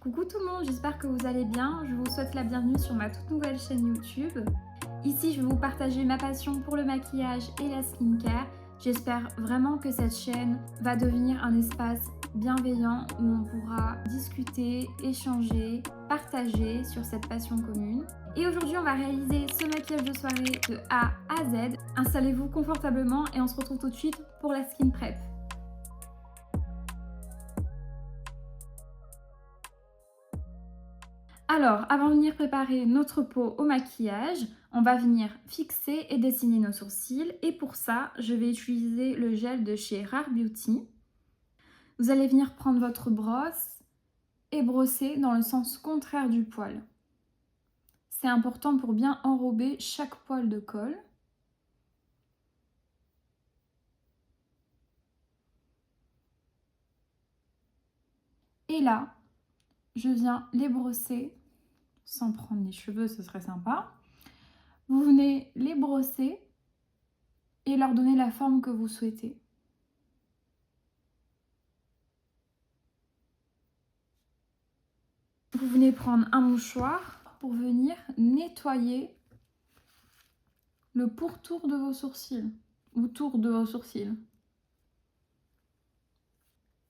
Coucou tout le monde, j'espère que vous allez bien. Je vous souhaite la bienvenue sur ma toute nouvelle chaîne YouTube. Ici, je vais vous partager ma passion pour le maquillage et la skincare. J'espère vraiment que cette chaîne va devenir un espace bienveillant où on pourra discuter, échanger, partager sur cette passion commune. Et aujourd'hui, on va réaliser ce maquillage de soirée de A à Z. Installez-vous confortablement et on se retrouve tout de suite pour la skin prep. Alors, avant de venir préparer notre peau au maquillage, on va venir fixer et dessiner nos sourcils. Et pour ça, je vais utiliser le gel de chez Rare Beauty. Vous allez venir prendre votre brosse et brosser dans le sens contraire du poil. C'est important pour bien enrober chaque poil de colle. Et là, je viens les brosser sans prendre les cheveux, ce serait sympa. Vous venez les brosser et leur donner la forme que vous souhaitez. Vous venez prendre un mouchoir pour venir nettoyer le pourtour de vos sourcils, autour de vos sourcils. Vous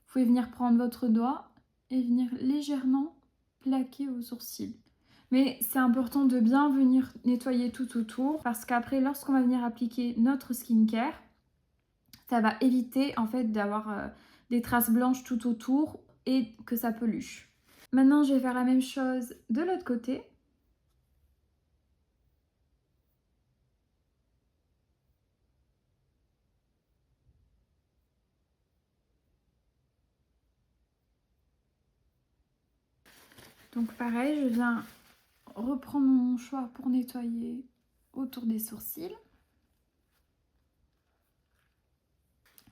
pouvez venir prendre votre doigt et venir légèrement plaquer vos sourcils. Mais c'est important de bien venir nettoyer tout autour parce qu'après, lorsqu'on va venir appliquer notre skincare, ça va éviter en fait d'avoir des traces blanches tout autour et que ça peluche. Maintenant, je vais faire la même chose de l'autre côté. Donc pareil, je viens reprendre mon mouchoir pour nettoyer autour des sourcils.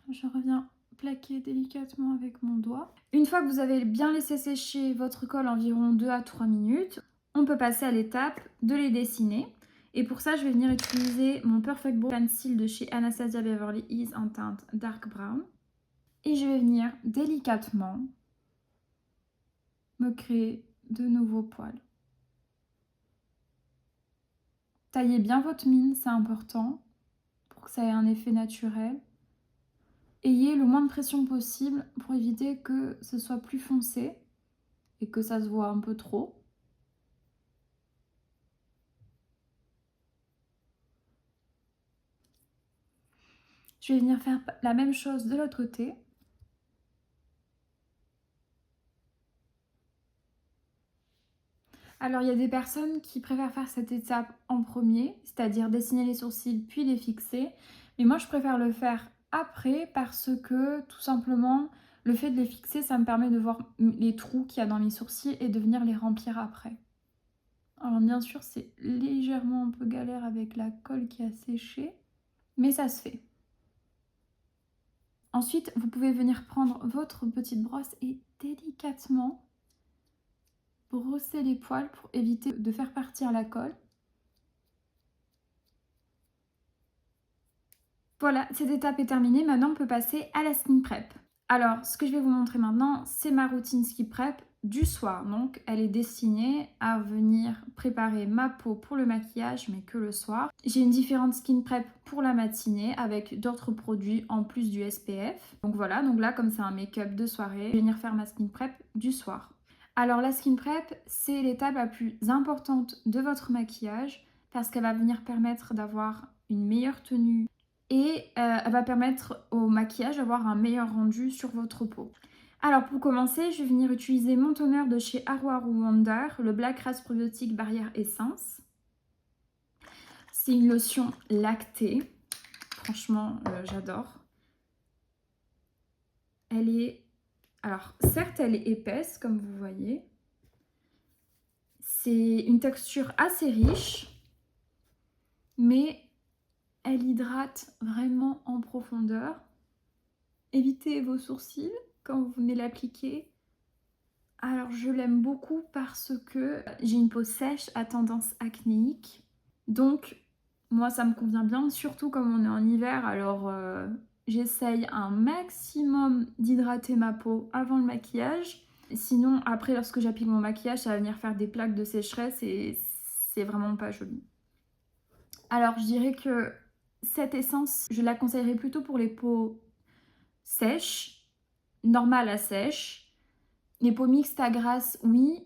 Je reviens plaquer délicatement avec mon doigt. Une fois que vous avez bien laissé sécher votre colle environ 2 à 3 minutes, on peut passer à l'étape de les dessiner. Et pour ça, je vais venir utiliser mon Perfect Brow Pencil de chez Anastasia Beverly Hills en teinte Dark Brown. Et je vais venir délicatement me créer de nouveaux poils. Taillez bien votre mine, c'est important pour que ça ait un effet naturel. Ayez le moins de pression possible pour éviter que ce soit plus foncé et que ça se voit un peu trop. Je vais venir faire la même chose de l'autre côté. Alors, il y a des personnes qui préfèrent faire cette étape en premier, c'est-à-dire dessiner les sourcils puis les fixer. Mais moi, je préfère le faire après parce que, tout simplement, le fait de les fixer, ça me permet de voir les trous qu'il y a dans mes sourcils et de venir les remplir après. Alors, bien sûr, c'est légèrement un peu galère avec la colle qui a séché, mais ça se fait. Ensuite, vous pouvez venir prendre votre petite brosse et délicatement brosser les poils pour éviter de faire partir la colle. Voilà, cette étape est terminée. Maintenant, on peut passer à la skin prep. Alors, ce que je vais vous montrer maintenant, c'est ma routine skin prep du soir. Donc, elle est destinée à venir préparer ma peau pour le maquillage, mais que le soir. J'ai une différente skin prep pour la matinée avec d'autres produits en plus du SPF. Donc voilà, donc là, comme c'est un make-up de soirée, je vais venir faire ma skin prep du soir. Alors, la skin prep, c'est l'étape la plus importante de votre maquillage parce qu'elle va venir permettre d'avoir une meilleure tenue et elle va permettre au maquillage d'avoir un meilleur rendu sur votre peau. Alors pour commencer, je vais venir utiliser mon toner de chez Aru Aru Wonder, le Black Rose Probiotic Barrière Essence. C'est une lotion lactée, franchement j'adore. Elle est, alors certes elle est épaisse comme vous voyez, c'est une texture assez riche, mais elle hydrate vraiment en profondeur. Évitez vos sourcils quand vous venez l'appliquer. Alors je l'aime beaucoup parce que j'ai une peau sèche à tendance acnéique. Donc moi ça me convient bien, surtout comme on est en hiver. Alors j'essaye un maximum d'hydrater ma peau avant le maquillage. Sinon, après, lorsque j'applique mon maquillage, ça va venir faire des plaques de sécheresse et c'est vraiment pas joli. Alors, je dirais que cette essence, je la conseillerais plutôt pour les peaux sèches, normales à sèches. Les peaux mixtes à grasses, oui.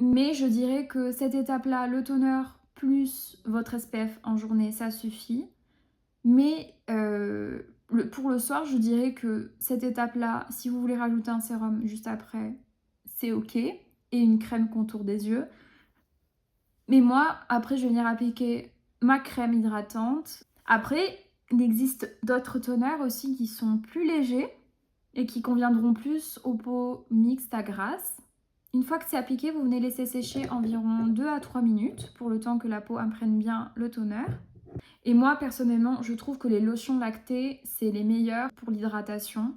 Mais je dirais que cette étape-là, le toner plus votre SPF en journée, ça suffit. Mais pour le soir, je dirais que cette étape-là, si vous voulez rajouter un sérum juste après, c'est ok. Et une crème contour des yeux. Mais moi, après, je vais venir appliquer ma crème hydratante. Après, il existe d'autres toners aussi qui sont plus légers et qui conviendront plus aux peaux mixtes à grasse. Une fois que c'est appliqué, vous venez laisser sécher environ 2 à 3 minutes pour le temps que la peau imprègne bien le toner. Et moi, personnellement, je trouve que les lotions lactées, c'est les meilleures pour l'hydratation,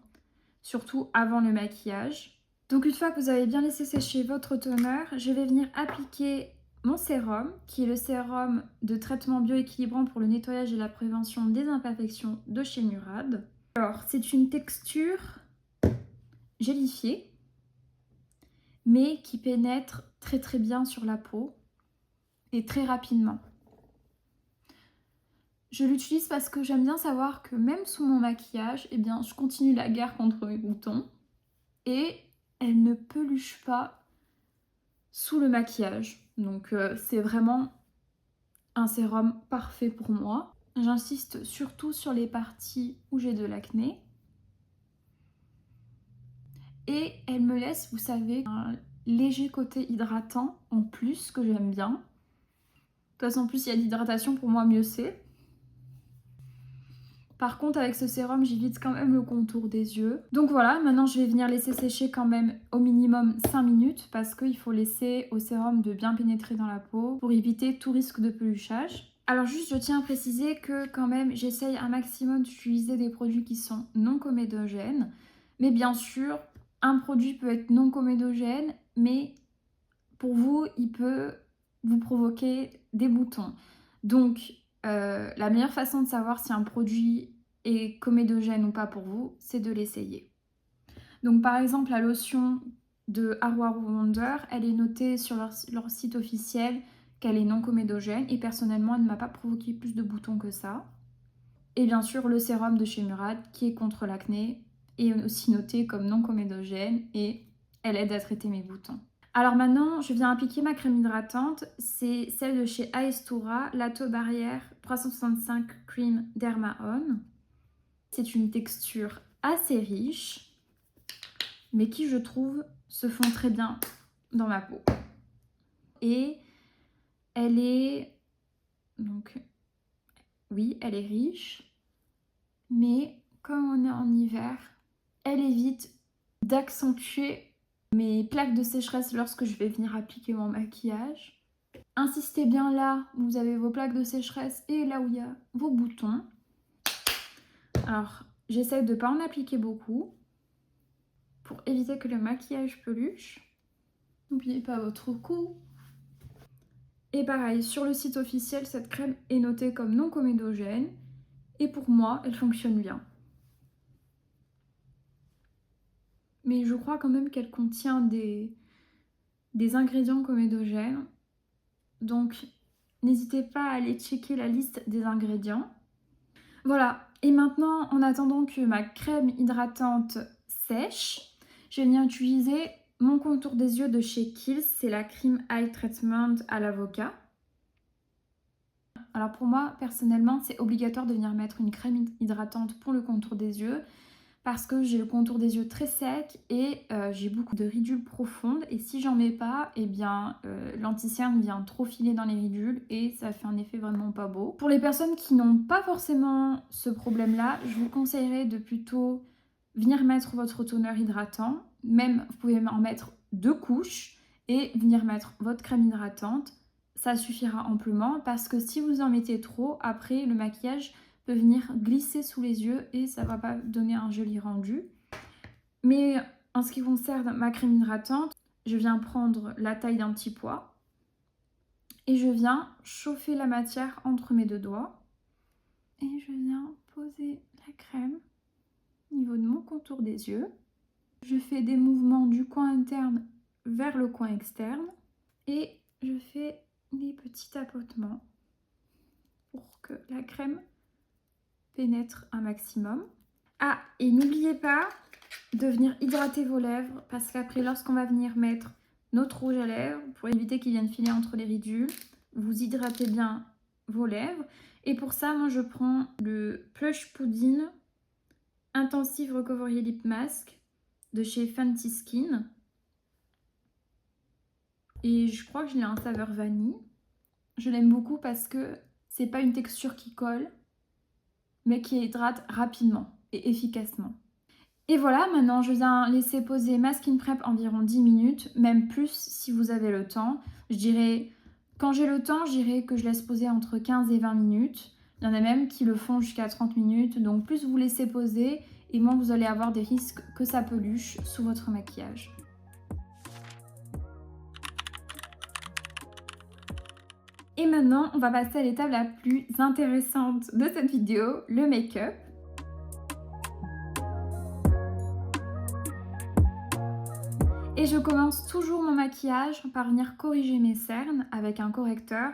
surtout avant le maquillage. Donc une fois que vous avez bien laissé sécher votre toner, je vais venir appliquer mon sérum, qui est le sérum de traitement bioéquilibrant pour le nettoyage et la prévention des imperfections de chez Murad. Alors, c'est une texture gélifiée, mais qui pénètre très très bien sur la peau et très rapidement. Je l'utilise parce que j'aime bien savoir que même sous mon maquillage, eh bien, je continue la guerre contre mes boutons et elle ne peluche pas sous le maquillage. Donc c'est vraiment un sérum parfait pour moi. J'insiste surtout sur les parties où j'ai de l'acné. Et elle me laisse, vous savez, un léger côté hydratant en plus que j'aime bien. De toute façon, plus il y a d'hydratation, pour moi, mieux c'est. Par contre, avec ce sérum, j'évite quand même le contour des yeux. Donc voilà, maintenant je vais venir laisser sécher quand même au minimum 5 minutes parce qu'il faut laisser au sérum de bien pénétrer dans la peau pour éviter tout risque de peluchage. Alors juste, je tiens à préciser que quand même, j'essaye un maximum d'utiliser des produits qui sont non comédogènes. Mais bien sûr, un produit peut être non comédogène, mais pour vous, il peut vous provoquer des boutons. Donc, la meilleure façon de savoir si un produit est comédogène ou pas pour vous, c'est de l'essayer. Donc, par exemple, la lotion de Arwaru Wonder, elle est notée sur leur site officiel qu'elle est non comédogène et personnellement, elle ne m'a pas provoqué plus de boutons que ça. Et bien sûr, le sérum de chez Murad qui est contre l'acné est aussi noté comme non comédogène et elle aide à traiter mes boutons. Alors maintenant, je viens appliquer ma crème hydratante. C'est celle de chez Aestura, la Taux Barrière 365 Cream Derma On. C'est une texture assez riche, mais qui, je trouve, se fond très bien dans ma peau. Et elle est... Donc, oui, elle est riche, mais comme on est en hiver, elle évite d'accentuer mes plaques de sécheresse lorsque je vais venir appliquer mon maquillage. Insistez bien là où vous avez vos plaques de sécheresse et là où il y a vos boutons. Alors, j'essaie de ne pas en appliquer beaucoup pour éviter que le maquillage peluche. N'oubliez pas votre cou. Et pareil, sur le site officiel, cette crème est notée comme non comédogène. Et pour moi, elle fonctionne bien. Mais je crois quand même qu'elle contient des ingrédients comédogènes. Donc, n'hésitez pas à aller checker la liste des ingrédients. Voilà, et maintenant, en attendant que ma crème hydratante sèche, je vais venir utiliser mon contour des yeux de chez Kiehl's. C'est la Cream Eye Treatment à l'avocat. Alors pour moi, personnellement, c'est obligatoire de venir mettre une crème hydratante pour le contour des yeux parce que j'ai le contour des yeux très sec et j'ai beaucoup de ridules profondes. Et si j'en mets pas, eh bien l'anti-cerne vient trop filer dans les ridules et ça fait un effet vraiment pas beau. Pour les personnes qui n'ont pas forcément ce problème-là, je vous conseillerais de plutôt venir mettre votre toner hydratant. Même, vous pouvez en mettre 2 couches et venir mettre votre crème hydratante. Ça suffira amplement parce que si vous en mettez trop, après le maquillage peut venir glisser sous les yeux et ça va pas donner un joli rendu. Mais en ce qui concerne ma crème hydratante, je viens prendre la taille d'un petit pois et je viens chauffer la matière entre mes 2 doigts et je viens poser la crème au niveau de mon contour des yeux. Je fais des mouvements du coin interne vers le coin externe et je fais des petits tapotements pour que la crème pénètre un maximum. Ah, et n'oubliez pas de venir hydrater vos lèvres parce qu'après, lorsqu'on va venir mettre notre rouge à lèvres, pour éviter qu'il vienne filer entre les ridules, vous hydratez bien vos lèvres. Et pour ça, moi, je prends le Plush Pudding Intensive Recovery Lip Mask de chez Fenty Skin. Et je crois que je l'ai en saveur vanille. Je l'aime beaucoup parce que c'est pas une texture qui colle, mais qui hydrate rapidement et efficacement. Et voilà, maintenant je viens laisser poser ma skin prep environ 10 minutes, même plus si vous avez le temps. Je dirais, quand j'ai le temps, je dirais que je laisse poser entre 15 et 20 minutes. Il y en a même qui le font jusqu'à 30 minutes, donc plus vous laissez poser et moins vous allez avoir des risques que ça peluche sous votre maquillage. Et maintenant, on va passer à l'étape la plus intéressante de cette vidéo, le make-up. Et je commence toujours mon maquillage par venir corriger mes cernes avec un correcteur.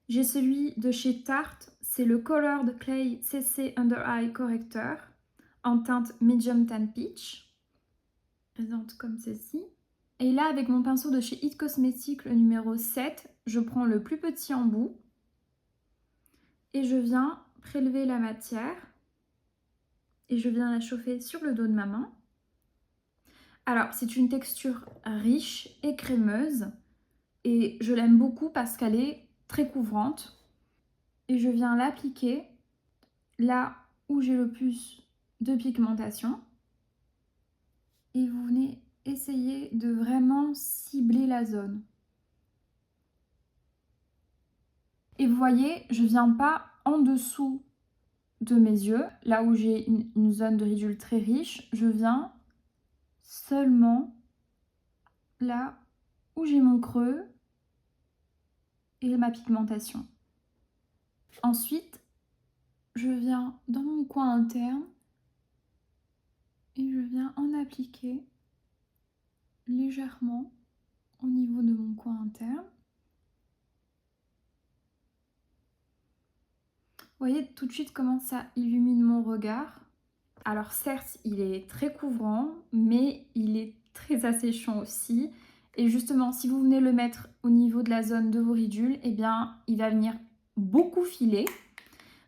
J'ai celui de chez Tarte, c'est le Colored Clay CC Under Eye Correcteur en teinte Medium Tan Peach. Présente comme ceci. Et là, avec mon pinceau de chez It Cosmetics, le numéro 7, je prends le plus petit embout et je viens prélever la matière et je viens la chauffer sur le dos de ma main. Alors, c'est une texture riche et crémeuse et je l'aime beaucoup parce qu'elle est très couvrante. Et je viens l'appliquer là où j'ai le plus de pigmentation. Et vous venez essayer de vraiment cibler la zone. Et vous voyez, je ne viens pas en dessous de mes yeux, là où j'ai une zone de ridicule très riche. Je viens seulement là où j'ai mon creux et ma pigmentation. Ensuite, je viens dans mon coin interne et je viens en appliquer légèrement au niveau de mon coin interne. Vous voyez tout de suite comment ça illumine mon regard. Alors certes, il est très couvrant, mais il est très asséchant aussi. Et justement, si vous venez le mettre au niveau de la zone de vos ridules, eh bien, il va venir beaucoup filer.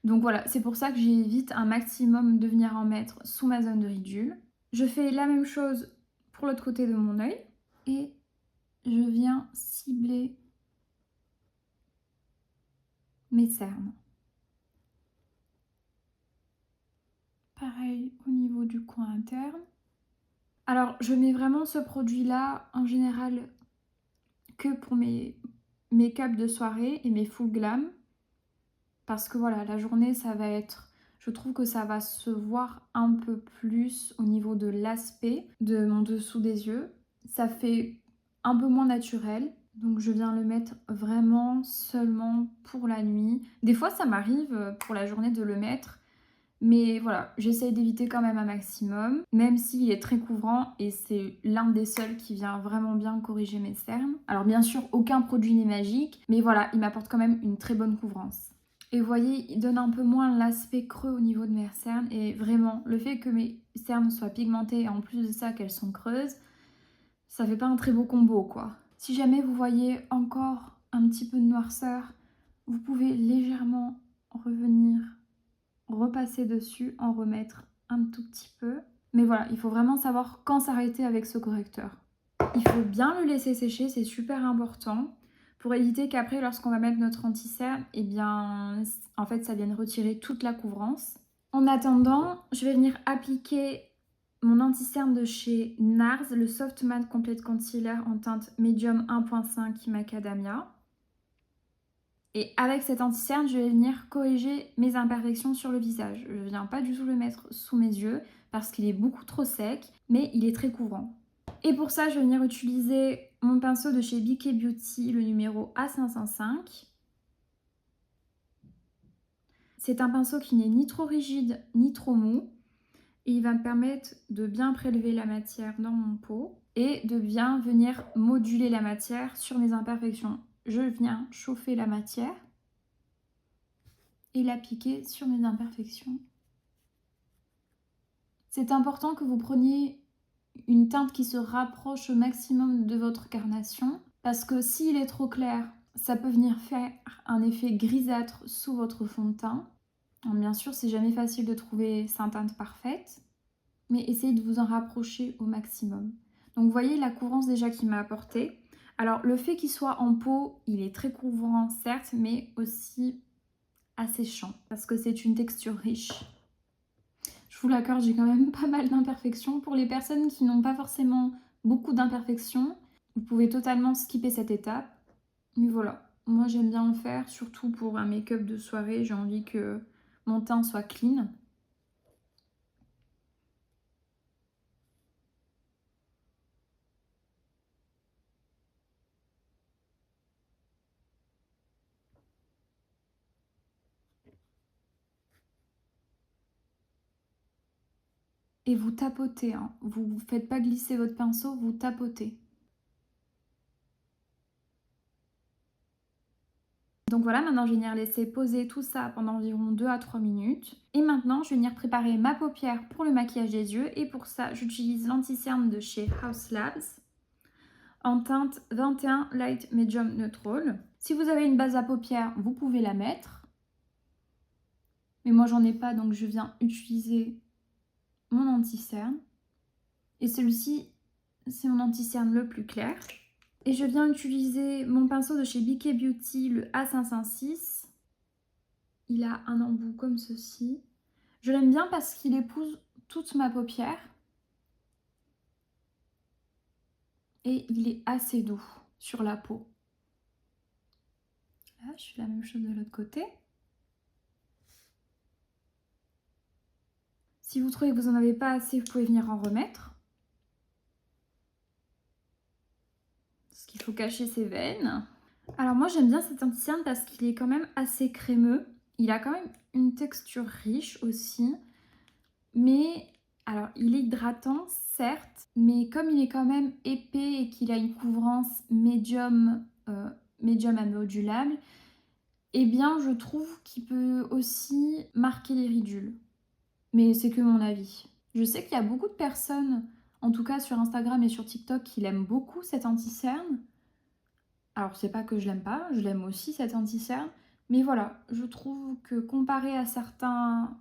Donc voilà, c'est pour ça que j'évite un maximum de venir en mettre sous ma zone de ridule. Je fais la même chose pour l'autre côté de mon œil et je viens cibler mes cernes. Pareil au niveau du coin interne. Alors, je mets vraiment ce produit-là en général que pour mes make-up de soirée et mes full glam. Parce que voilà, la journée, ça va être... Je trouve que ça va se voir un peu plus au niveau de l'aspect de mon dessous des yeux. Ça fait un peu moins naturel. Donc je viens le mettre vraiment seulement pour la nuit. Des fois, ça m'arrive pour la journée de le mettre. Mais voilà, j'essaye d'éviter quand même un maximum, même s'il est très couvrant et c'est l'un des seuls qui vient vraiment bien corriger mes cernes. Alors bien sûr, aucun produit n'est magique, mais voilà, il m'apporte quand même une très bonne couvrance. Et vous voyez, il donne un peu moins l'aspect creux au niveau de mes cernes et vraiment, le fait que mes cernes soient pigmentées et en plus de ça qu'elles sont creuses, ça fait pas un très beau combo quoi. Si jamais vous voyez encore un petit peu de noirceur, vous pouvez légèrement revenir repasser dessus, en remettre un tout petit peu. Mais voilà, il faut vraiment savoir quand s'arrêter avec ce correcteur. Il faut bien le laisser sécher, c'est super important pour éviter qu'après, lorsqu'on va mettre notre anti-cerne, eh bien, en fait, ça vienne retirer toute la couvrance. En attendant, je vais venir appliquer mon anti-cerne de chez NARS, le Soft Matte Complete Concealer en teinte Medium 1.5 Macadamia. Et avec cet anti-cerne, je vais venir corriger mes imperfections sur le visage. Je ne viens pas du tout le mettre sous mes yeux parce qu'il est beaucoup trop sec, mais il est très couvrant. Et pour ça, je vais venir utiliser mon pinceau de chez BK Beauty, le numéro A505. C'est un pinceau qui n'est ni trop rigide ni trop mou. et il va me permettre de bien prélever la matière dans mon pot et de bien venir moduler la matière sur mes imperfections. Je viens chauffer la matière et l'appliquer sur mes imperfections. C'est important que vous preniez une teinte qui se rapproche au maximum de votre carnation parce que s'il est trop clair, ça peut venir faire un effet grisâtre sous votre fond de teint. Alors, bien sûr, c'est jamais facile de trouver sa teinte parfaite, mais essayez de vous en rapprocher au maximum. Donc vous voyez la couvrance déjà qu'il m'a apporté. Alors le fait qu'il soit en pot, il est très couvrant certes, mais aussi asséchant parce que c'est une texture riche. Je vous l'accorde, j'ai quand même pas mal d'imperfections. Pour les personnes qui n'ont pas forcément beaucoup d'imperfections, vous pouvez totalement skipper cette étape. Mais voilà, moi j'aime bien en faire, surtout pour un make-up de soirée. J'ai envie que mon teint soit clean. Et vous tapotez, hein. Vous ne faites pas glisser votre pinceau, vous tapotez. Donc voilà, maintenant je vais venir laisser poser tout ça pendant environ 2 à 3 minutes. Et maintenant, je vais venir préparer ma paupière pour le maquillage des yeux. Et pour ça, j'utilise l'anti-cerne de chez Haus Labs en teinte 21 Light Medium Neutral. Si vous avez une base à paupières, vous pouvez la mettre. Mais moi, j'en ai pas, donc je viens utiliser mon anti-cerne. Et celui-ci, c'est mon anti-cerne le plus clair. Et je viens utiliser mon pinceau de chez BK Beauty, le A506. Il a un embout comme ceci. Je l'aime bien parce qu'il épouse toute ma paupière. Et il est assez doux sur la peau. Là, je fais la même chose de l'autre côté. Si vous trouvez que vous n'en avez pas assez, vous pouvez venir en remettre. Parce qu'il faut cacher ses veines. Alors moi, j'aime bien cet anti-cerne parce qu'il est quand même assez crémeux. Il a quand même une texture riche aussi. Mais, alors, il est hydratant, certes. Mais comme il est quand même épais et qu'il a une couvrance médium à modulable, eh bien, je trouve qu'il peut aussi marquer les ridules. Mais c'est que mon avis. Je sais qu'il y a beaucoup de personnes, en tout cas sur Instagram et sur TikTok, qui l'aiment beaucoup cet anti-cerne. Alors, c'est pas que je l'aime pas, je l'aime aussi cet anti-cerne. Mais voilà, je trouve que comparé à certains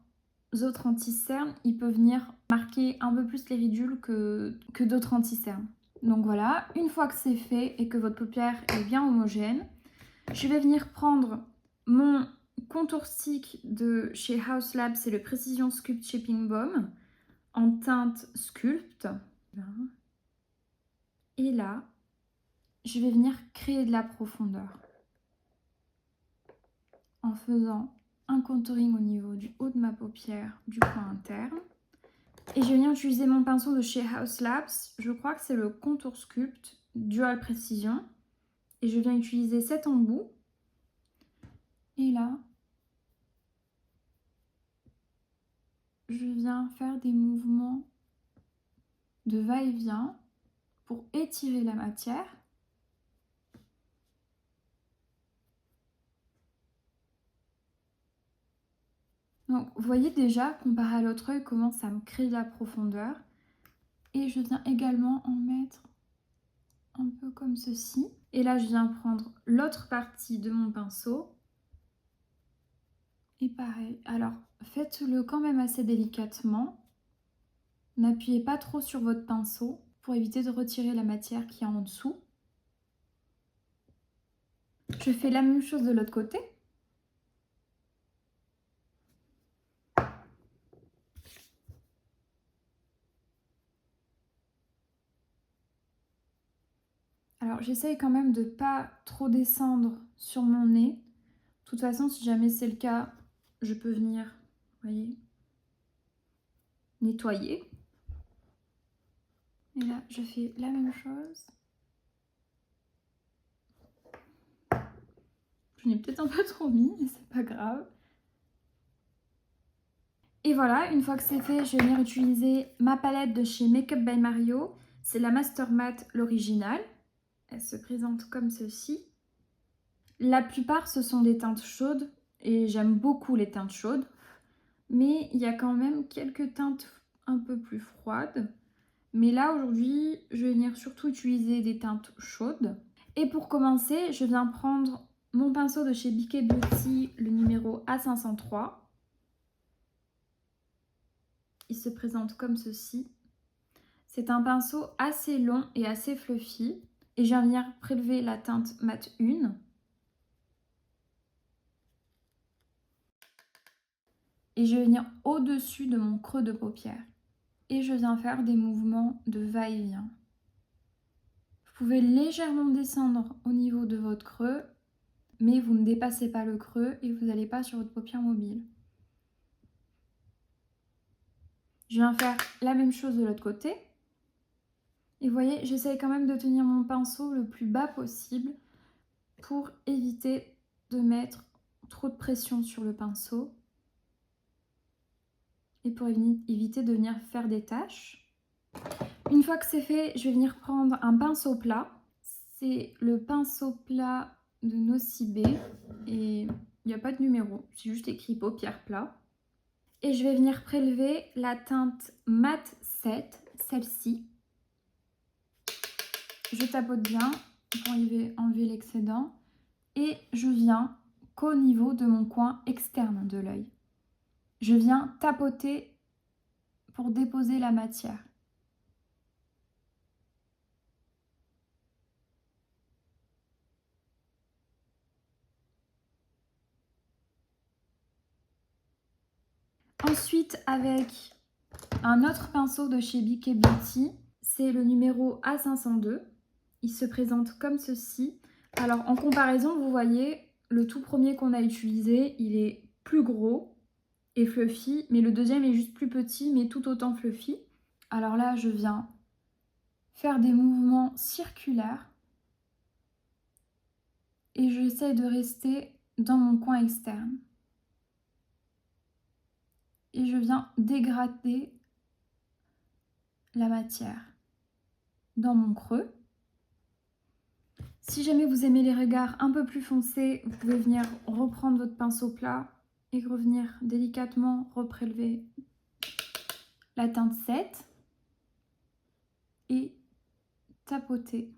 autres anti-cernes, il peut venir marquer un peu plus les ridules que d'autres anti-cernes. Donc voilà, une fois que c'est fait et que votre paupière est bien homogène, je vais venir prendre mon contour stick de chez Haus Labs, c'est le Precision Sculpt Shaping Balm en teinte Sculpt. Et là, je vais venir créer de la profondeur en faisant un contouring au niveau du haut de ma paupière, du coin interne. Et je vais venir utiliser mon pinceau de chez Haus Labs. Je crois que c'est le Contour Sculpt Dual Precision. Et je viens utiliser cet embout. Et là, je viens faire des mouvements de va-et-vient pour étirer la matière. Donc, vous voyez déjà, comparé à l'autre œil, comment ça me crée de la profondeur. Et je viens également en mettre un peu comme ceci. Et là, je viens prendre l'autre partie de mon pinceau. Et pareil, alors faites-le quand même assez délicatement. N'appuyez pas trop sur votre pinceau pour éviter de retirer la matière qui est en dessous. Je fais la même chose de l'autre côté. Alors j'essaye quand même de ne pas trop descendre sur mon nez. De toute façon, si jamais c'est le cas, je peux venir, vous voyez, nettoyer. Et là, je fais la même chose. Je n'ai peut-être un peu trop mis, mais c'est pas grave. Et voilà, une fois que c'est fait, je vais venir utiliser ma palette de chez Makeup by Mario. C'est la Master Matte, l'original. Elle se présente comme ceci. La plupart, ce sont des teintes chaudes et j'aime beaucoup les teintes chaudes. Mais il y a quand même quelques teintes un peu plus froides. Mais là, aujourd'hui, je vais venir surtout utiliser des teintes chaudes. Et pour commencer, je viens prendre mon pinceau de chez BK Beauty, le numéro A503. Il se présente comme ceci. C'est un pinceau assez long et assez fluffy. Et je viens venir prélever la teinte mat 1. Et je vais venir au-dessus de mon creux de paupière. Et je viens faire des mouvements de va-et-vient. Vous pouvez légèrement descendre au niveau de votre creux, mais vous ne dépassez pas le creux et vous n'allez pas sur votre paupière mobile. Je viens faire la même chose de l'autre côté. Et vous voyez, j'essaye quand même de tenir mon pinceau le plus bas possible pour éviter de mettre trop de pression sur le pinceau et pour éviter de venir faire des taches. Une fois que c'est fait, je vais venir prendre un pinceau plat. C'est le pinceau plat de Nocibé et il n'y a pas de numéro, c'est juste écrit paupière plat. Et je vais venir prélever la teinte mat 7, celle-ci. Je tapote bien pour enlever l'excédent et je viens qu'au niveau de mon coin externe de l'œil. Je viens tapoter pour déposer la matière. Ensuite, avec un autre pinceau de chez BK Beauty, c'est le numéro A502. Il se présente comme ceci. Alors, en comparaison, vous voyez, le tout premier qu'on a utilisé, il est plus gros et fluffy, mais le deuxième est juste plus petit, mais tout autant fluffy. Alors là, je viens faire des mouvements circulaires et j'essaie de rester dans mon coin externe. Et je viens dégrader la matière dans mon creux. Si jamais vous aimez les regards un peu plus foncés, vous pouvez venir reprendre votre pinceau plat et revenir délicatement reprélever la teinte 7 et tapoter.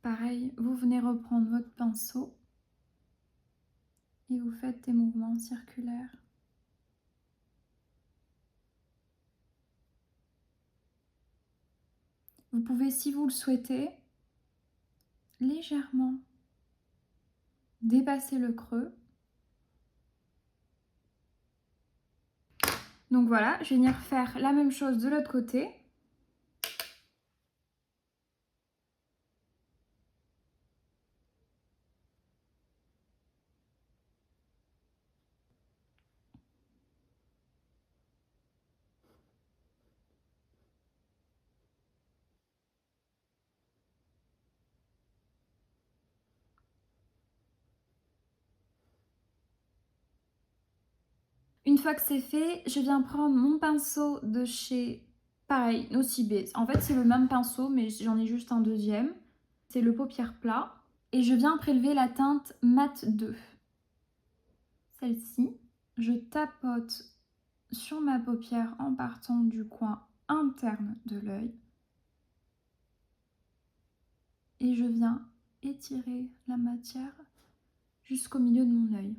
Pareil, vous venez reprendre votre pinceau et vous faites des mouvements circulaires. Vous pouvez, si vous le souhaitez, légèrement dépasser le creux. Donc voilà, je vais venir faire la même chose de l'autre côté. Une fois que c'est fait, je viens prendre mon pinceau de chez, pareil, Nocibé. En fait, c'est le même pinceau, mais j'en ai juste un deuxième. C'est le paupière plat. Et je viens prélever la teinte mat 2. Celle-ci. Je tapote sur ma paupière en partant du coin interne de l'œil. Et je viens étirer la matière jusqu'au milieu de mon œil.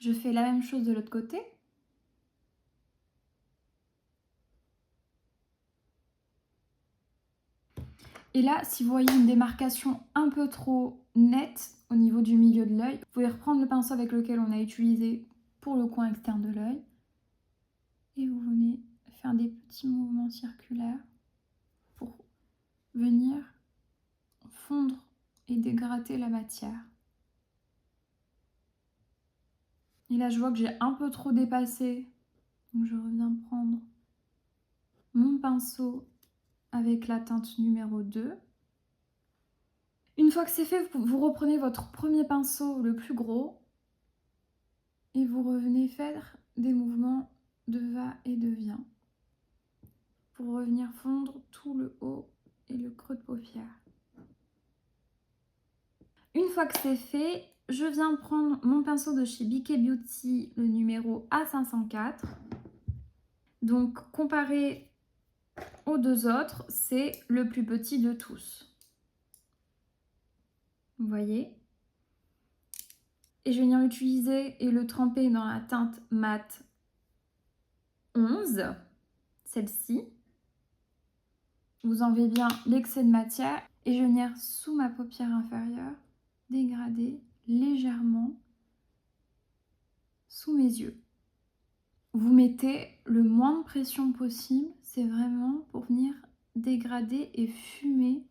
Je fais la même chose de l'autre côté. Et là, si vous voyez une démarcation un peu trop nette au niveau du milieu de l'œil, vous pouvez reprendre le pinceau avec lequel on a utilisé pour le coin externe de l'œil. Et vous venez faire des petits mouvements circulaires pour venir fondre et dégrader la matière. Et là, je vois que j'ai un peu trop dépassé. Donc je reviens prendre mon pinceau avec la teinte numéro 2. Une fois que c'est fait, vous reprenez votre premier pinceau, le plus gros, et vous revenez faire des mouvements de va et de vient pour revenir fondre tout le haut et le creux de paupière. Une fois que c'est fait, je viens prendre mon pinceau de chez BK Beauty, le numéro A504. Donc, comparé aux deux autres, c'est le plus petit de tous. Vous voyez? Et je vais venir l'utiliser et le tremper dans la teinte mat 11, celle-ci. Vous enlevez bien l'excès de matière et je vais venir sous ma paupière inférieure dégrader légèrement sous mes yeux. Vous mettez le moins de pression possible, c'est vraiment pour venir dégrader et fumer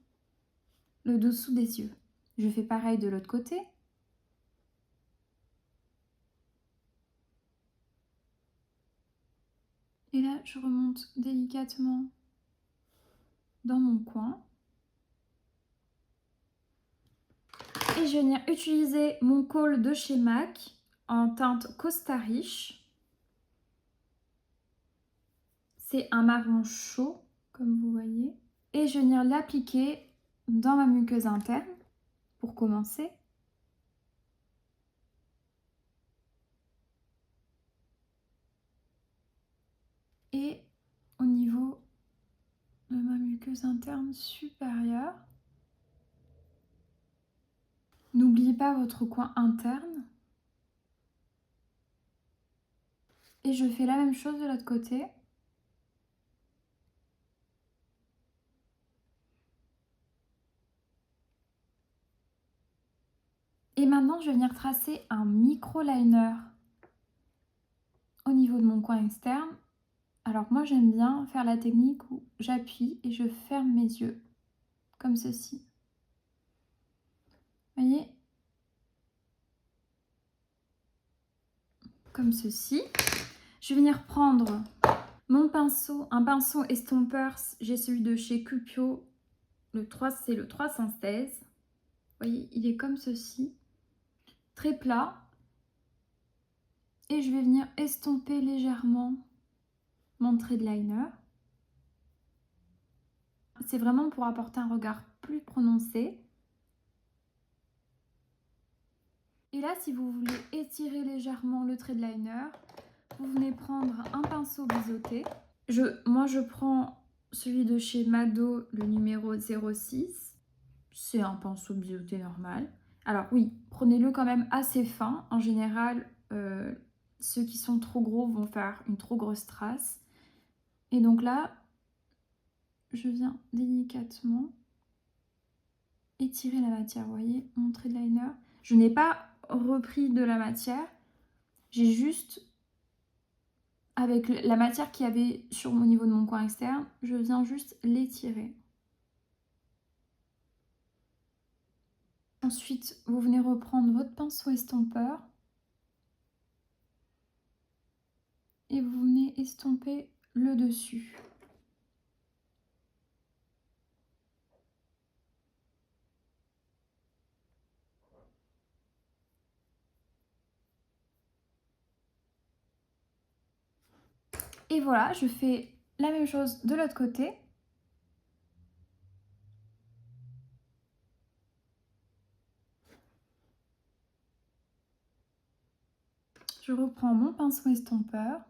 le dessous des yeux. Je fais pareil de l'autre côté. Et là, je remonte délicatement dans mon coin. Et je vais venir utiliser mon col de chez MAC en teinte Costa Riche. C'est un marron chaud, comme vous voyez. Et je vais venir l'appliquer dans ma muqueuse interne pour commencer. Et au niveau de ma muqueuse interne supérieure. N'oubliez pas votre coin interne. Et je fais la même chose de l'autre côté. Et maintenant, je vais venir tracer un micro-liner au niveau de mon coin externe. Alors moi, j'aime bien faire la technique où j'appuie et je ferme mes yeux, comme ceci. Vous voyez? Comme ceci. Je vais venir prendre mon pinceau, un pinceau estompeur. J'ai celui de chez Cupio. C'est le 316. Vous voyez, il est comme ceci. Très plat. Et je vais venir estomper légèrement mon trait de liner. C'est vraiment pour apporter un regard plus prononcé. Et là, si vous voulez étirer légèrement le trait de liner, vous venez prendre un pinceau biseauté. Moi, je prends celui de chez Mado, le numéro 06. C'est un pinceau biseauté normal. Alors oui, prenez-le quand même assez fin. En général, ceux qui sont trop gros vont faire une trop grosse trace. Et donc là, je viens délicatement étirer la matière. Vous voyez, mon trait de liner. Je n'ai pas repris de la matière. J'ai juste, avec la matière qu'il y avait sur au niveau de mon coin externe, je viens juste l'étirer. Ensuite, vous venez reprendre votre pinceau estompeur et vous venez estomper le dessus. Et voilà, je fais la même chose de l'autre côté. Je reprends mon pinceau estompeur.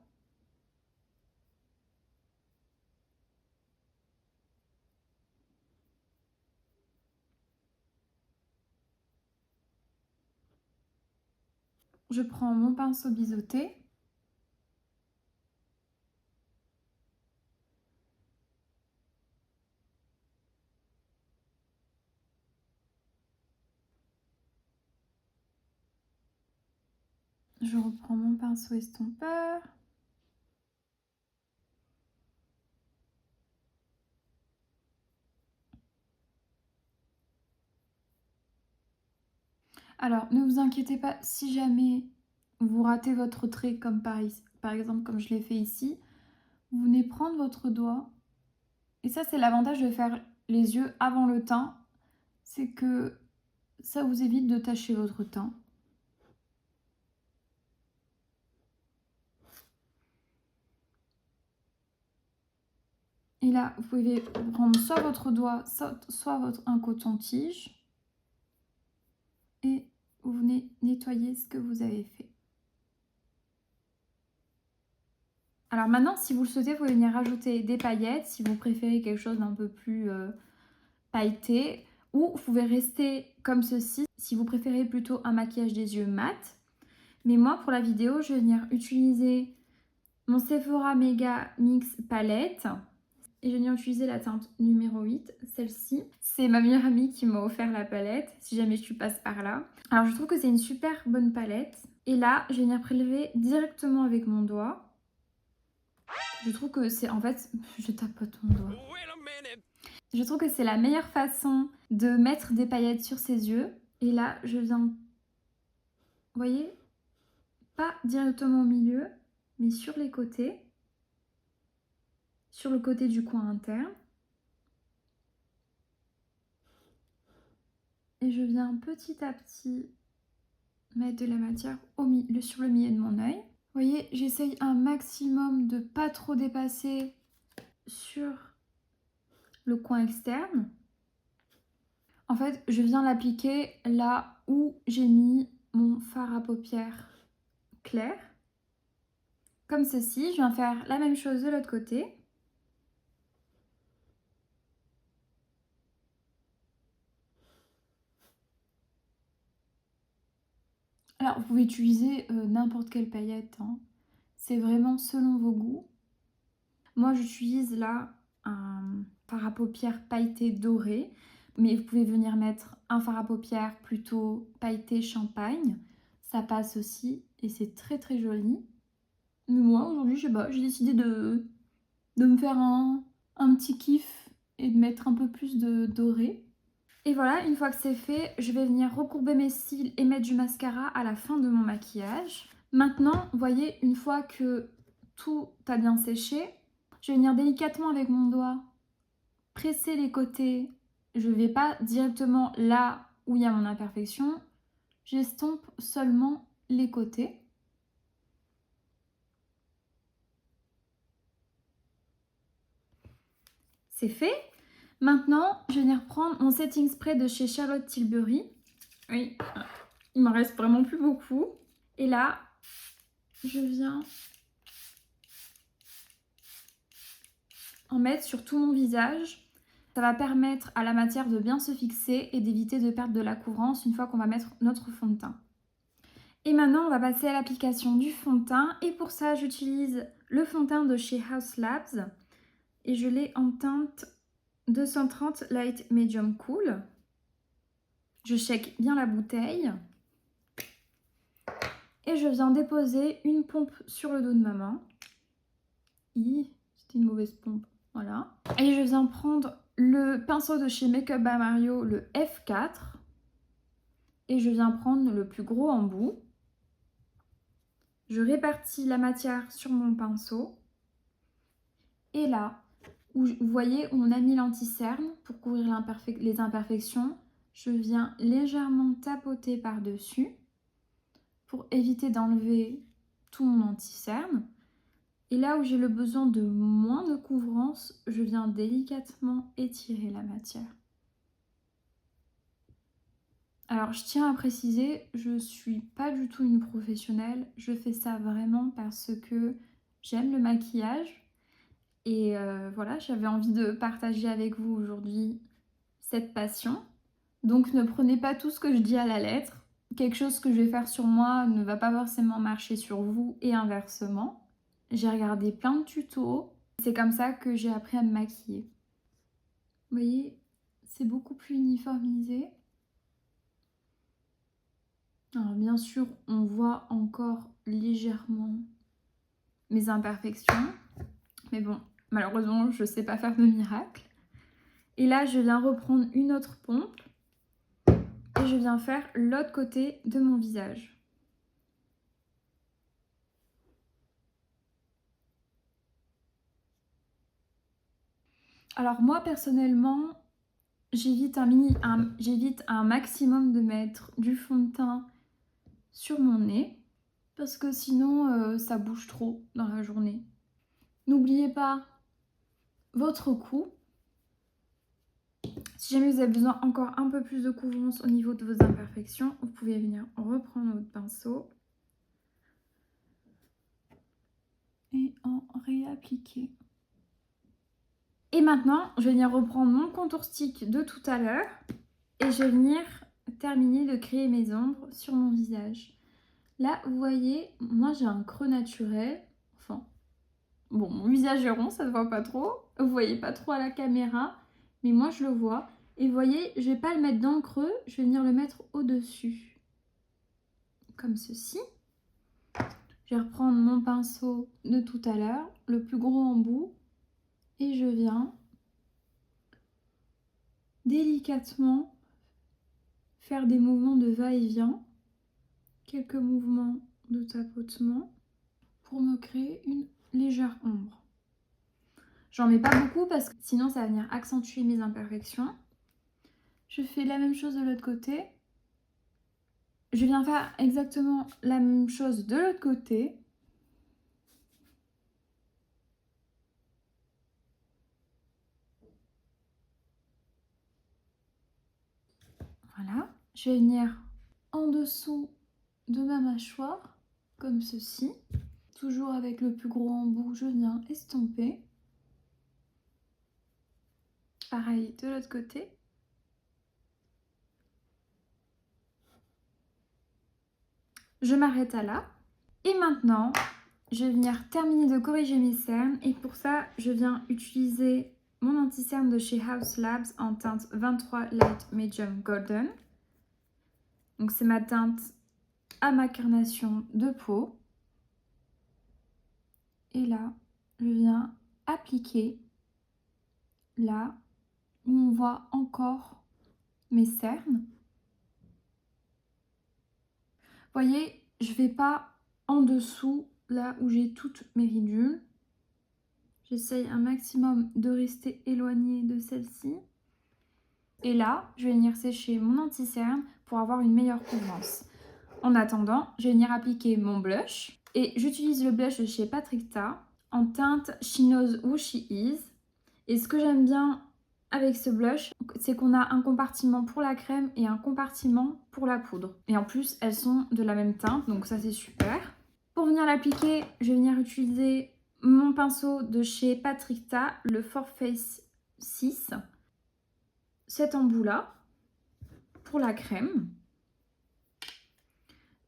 Je prends mon pinceau biseauté. Je reprends mon pinceau estompeur. Alors, ne vous inquiétez pas, si jamais vous ratez votre trait, comme par exemple comme je l'ai fait ici, vous venez prendre votre doigt. Et ça, c'est l'avantage de faire les yeux avant le teint. C'est que ça vous évite de tacher votre teint. Et là, vous pouvez prendre soit votre doigt, soit un coton-tige. Et vous venez nettoyer ce que vous avez fait. Alors maintenant, si vous le souhaitez, vous pouvez venir rajouter des paillettes, si vous préférez quelque chose d'un peu plus pailleté. Ou vous pouvez rester comme ceci, si vous préférez plutôt un maquillage des yeux mat. Mais moi, pour la vidéo, je vais venir utiliser mon Sephora Mega Mix Palette. Et je vais venir utiliser la teinte numéro 8, celle-ci. C'est ma meilleure amie qui m'a offert la palette, si jamais tu passes par là. Alors je trouve que c'est une super bonne palette. Et là, je vais venir prélever directement avec mon doigt. Je trouve que c'est... En fait, je tapote mon doigt. Je trouve que c'est la meilleure façon de mettre des paillettes sur ses yeux. Et là, je viens... Vous voyez? Pas directement au milieu, mais sur les côtés. Sur le côté du coin interne. Et je viens petit à petit mettre de la matière sur le milieu de mon œil. Vous voyez, j'essaye un maximum de pas trop dépasser sur le coin externe. En fait, je viens l'appliquer là où j'ai mis mon fard à paupières clair. Comme ceci, je viens faire la même chose de l'autre côté. Alors, vous pouvez utiliser n'importe quelle paillette, hein. C'est vraiment selon vos goûts. Moi, j'utilise là un fard à paupières pailleté doré, mais vous pouvez venir mettre un fard à paupières plutôt pailleté champagne. Ça passe aussi et c'est très très joli. Mais moi, aujourd'hui, je sais pas, j'ai décidé de me faire un petit kiff et de mettre un peu plus de doré. Et voilà, une fois que c'est fait, je vais venir recourber mes cils et mettre du mascara à la fin de mon maquillage. Maintenant, vous voyez, une fois que tout a bien séché, je vais venir délicatement avec mon doigt presser les côtés. Je ne vais pas directement là où il y a mon imperfection. J'estompe seulement les côtés. C'est fait. Maintenant, je vais venir prendre mon setting spray de chez Charlotte Tilbury. Oui, il m'en reste vraiment plus beaucoup. Et là, je viens en mettre sur tout mon visage. Ça va permettre à la matière de bien se fixer et d'éviter de perdre de la couvrance une fois qu'on va mettre notre fond de teint. Et maintenant, on va passer à l'application du fond de teint. Et pour ça, j'utilise le fond de teint de chez Haus Labs. Et je l'ai en teinte 230 Light Medium Cool. Je check bien la bouteille. Et je viens déposer une pompe sur le dos de ma main. C'était une mauvaise pompe. Voilà. Et je viens prendre le pinceau de chez Makeup by Mario, le F4. Et je viens prendre le plus gros embout. Je répartis la matière sur mon pinceau. Et là, où vous voyez, on a mis l'anti-cerne pour couvrir les imperfections. Je viens légèrement tapoter par-dessus pour éviter d'enlever tout mon anti-cerne. Et là où j'ai le besoin de moins de couvrance, je viens délicatement étirer la matière. Alors, je tiens à préciser, je ne suis pas du tout une professionnelle. Je fais ça vraiment parce que j'aime le maquillage. Et voilà, j'avais envie de partager avec vous aujourd'hui cette passion. Donc, ne prenez pas tout ce que je dis à la lettre. Quelque chose que je vais faire sur moi ne va pas forcément marcher sur vous et inversement. J'ai regardé plein de tutos. C'est comme ça que j'ai appris à me maquiller. Vous voyez, c'est beaucoup plus uniformisé. Alors bien sûr, on voit encore légèrement mes imperfections. Mais bon, malheureusement, je ne sais pas faire de miracle. Et là, je viens reprendre une autre pompe. Et je viens faire l'autre côté de mon visage. Alors moi, personnellement, j'évite j'évite un maximum de mettre du fond de teint sur mon nez parce que sinon ça bouge trop dans la journée. N'oubliez pas votre cou. Si jamais vous avez besoin encore un peu plus de couvrance au niveau de vos imperfections, vous pouvez venir reprendre votre pinceau et en réappliquer. Et maintenant, je vais venir reprendre mon contour stick de tout à l'heure et je vais venir terminer de créer mes ombres sur mon visage. Là, vous voyez, moi j'ai un creux naturel. Enfin, bon, mon visage est rond, ça ne se voit pas trop. Vous voyez pas trop à la caméra, mais moi je le vois. Et vous voyez, je vais pas le mettre dans le creux, je vais venir le mettre au-dessus. Comme ceci. Je vais reprendre mon pinceau de tout à l'heure, le plus gros embout, et je viens délicatement faire des mouvements de va-et-vient, quelques mouvements de tapotement pour me créer une légère ombre. J'en mets pas beaucoup parce que sinon ça va venir accentuer mes imperfections. Je fais la même chose de l'autre côté. Je viens faire exactement la même chose de l'autre côté. Voilà. Je vais venir en dessous de ma mâchoire, comme ceci. Toujours avec le plus gros embout, je viens estomper. Pareil de l'autre côté. Je m'arrête à là. Et maintenant, je vais venir terminer de corriger mes cernes. Et pour ça, je viens utiliser mon anti-cerne de chez Haus Labs en teinte 23 Light Medium Golden. Donc c'est ma teinte à ma carnation de peau. Et là, je viens appliquer là où on voit encore mes cernes. Vous voyez, je ne vais pas en dessous, là où j'ai toutes mes ridules. J'essaye un maximum de rester éloignée de celle-ci. Et là, je vais venir sécher mon anti-cerne pour avoir une meilleure couvrance. En attendant, je vais venir appliquer mon blush. Et j'utilise le blush de chez Patrick Ta en teinte She Knows Who She Is. Et ce que j'aime bien avec ce blush, c'est qu'on a un compartiment pour la crème et un compartiment pour la poudre. Et en plus, elles sont de la même teinte, donc ça c'est super. Pour venir l'appliquer, je vais venir utiliser mon pinceau de chez Patrick Ta, le Face 6. Cet embout-là, pour la crème.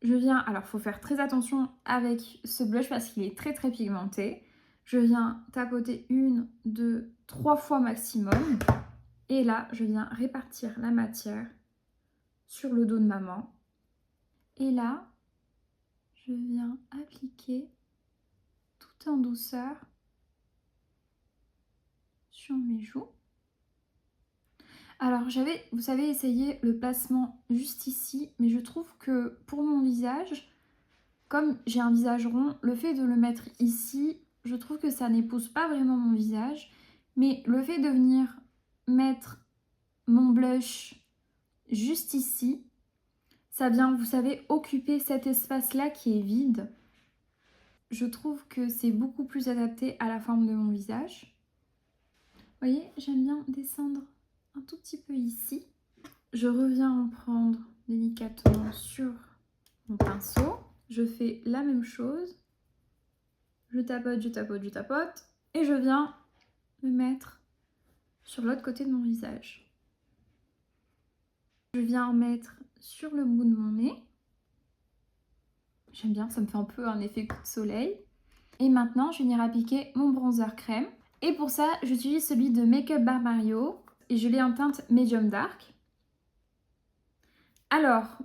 Je viens, alors il faut faire très attention avec ce blush parce qu'il est très très pigmenté. Je viens tapoter 1, 2, 3 fois maximum. Et là, je viens répartir la matière sur le dos de ma main. Et là, je viens appliquer tout en douceur sur mes joues. Alors j'avais, vous savez, essayé le placement juste ici, mais je trouve que pour mon visage, comme j'ai un visage rond, le fait de le mettre ici, je trouve que ça n'épouse pas vraiment mon visage. Mais le fait de venir mettre mon blush juste ici, ça vient, vous savez, occuper cet espace-là qui est vide. Je trouve que c'est beaucoup plus adapté à la forme de mon visage. Vous voyez, j'aime bien descendre un tout petit peu ici. Je reviens en prendre délicatement sur mon pinceau. Je fais la même chose. Je tapote, je tapote, je tapote. Et je viens me mettre sur l'autre côté de mon visage. Je viens en mettre sur le bout de mon nez. J'aime bien, ça me fait un peu un effet coup de soleil. Et maintenant, je vais venir appliquer mon bronzer crème. Et pour ça, j'utilise celui de Make Up by Mario. Et je l'ai en teinte Medium Dark. Alors,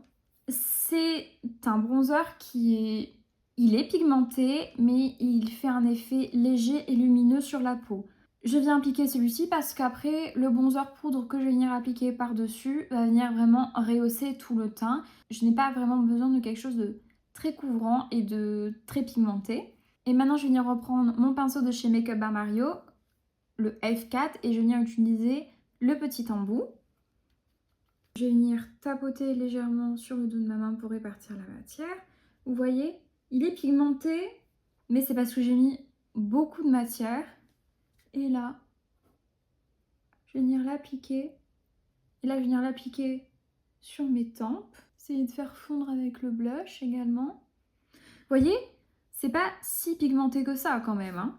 c'est un bronzer qui est... Il est pigmenté, mais il fait un effet léger et lumineux sur la peau. Je viens appliquer celui-ci parce qu'après, le bronzer poudre que je vais venir appliquer par-dessus va venir vraiment rehausser tout le teint. Je n'ai pas vraiment besoin de quelque chose de très couvrant et de très pigmenté. Et maintenant, je vais venir reprendre mon pinceau de chez Make Up by Mario, le F4, et je viens utiliser le petit embout. Je vais venir tapoter légèrement sur le dos de ma main pour répartir la matière. Vous voyez, il est pigmenté, mais c'est parce que j'ai mis beaucoup de matière. Et là, je vais venir l'appliquer. Et là, je vais venir l'appliquer sur mes tempes. Essayer de faire fondre avec le blush également. Vous voyez, c'est pas si pigmenté que ça quand même, hein.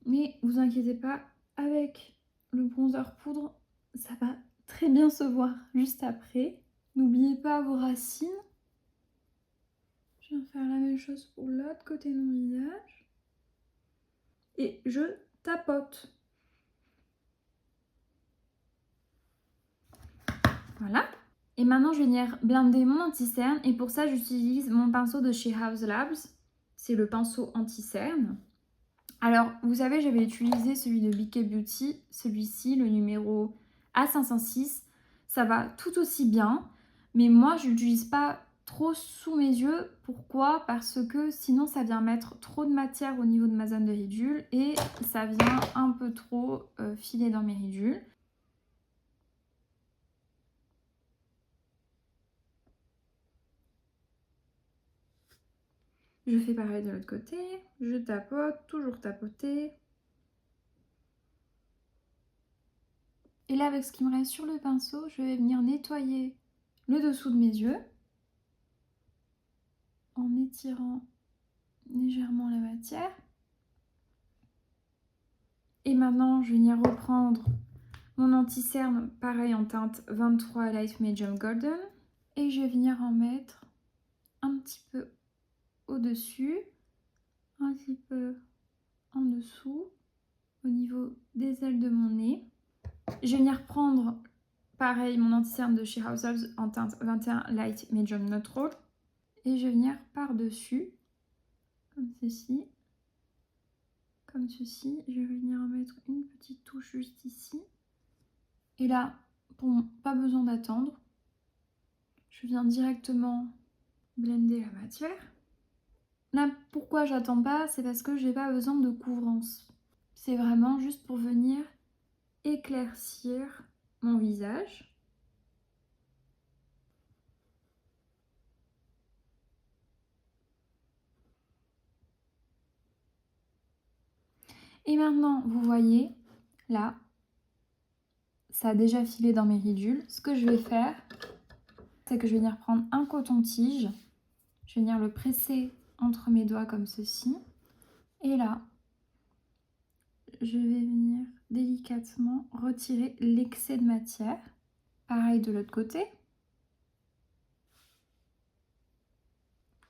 Mais vous inquiétez pas, avec le bronzer poudre, ça va très bien se voir juste après. N'oubliez pas vos racines. Je viens faire la même chose pour l'autre côté de mon visage. Et je tapote. Voilà. Et maintenant, je vais venir blender mon anti-cerne. Et pour ça, j'utilise mon pinceau de chez House Labs. C'est le pinceau anti-cerne. Alors, vous savez, j'avais utilisé celui de BK Beauty. Celui-ci, le numéro A506. Ça va tout aussi bien. Mais moi, je l'utilise pas trop sous mes yeux. Pourquoi? Parce que sinon, ça vient mettre trop de matière au niveau de ma zone de ridule. Et ça vient un peu trop filer dans mes ridules. Je fais pareil de l'autre côté, je tapote, toujours tapoter. Et là, avec ce qui me reste sur le pinceau, je vais venir nettoyer le dessous de mes yeux en étirant légèrement la matière. Et maintenant, je vais venir reprendre mon anti-cerne, pareil en teinte 23 Light Medium Golden. Et je vais venir en mettre un petit peu au-dessus, un petit peu en dessous, au niveau des ailes de mon nez. Je vais venir prendre, pareil, mon anti-cerne de chez House Labs en teinte 21 Light Medium Neutral. Et je vais venir par-dessus, comme ceci. Comme ceci. Je vais venir en mettre une petite touche juste ici. Et là, pas besoin d'attendre. Je viens directement blender la matière. Là, pourquoi j'attends pas? C'est parce que j'ai pas besoin de couvrance. C'est vraiment juste pour venir éclaircir mon visage. Et maintenant, vous voyez, là, ça a déjà filé dans mes ridules. Ce que je vais faire, c'est que je vais venir prendre un coton-tige. Je vais venir le presser entre mes doigts comme ceci. Et là, je vais venir délicatement retirer l'excès de matière. Pareil de l'autre côté.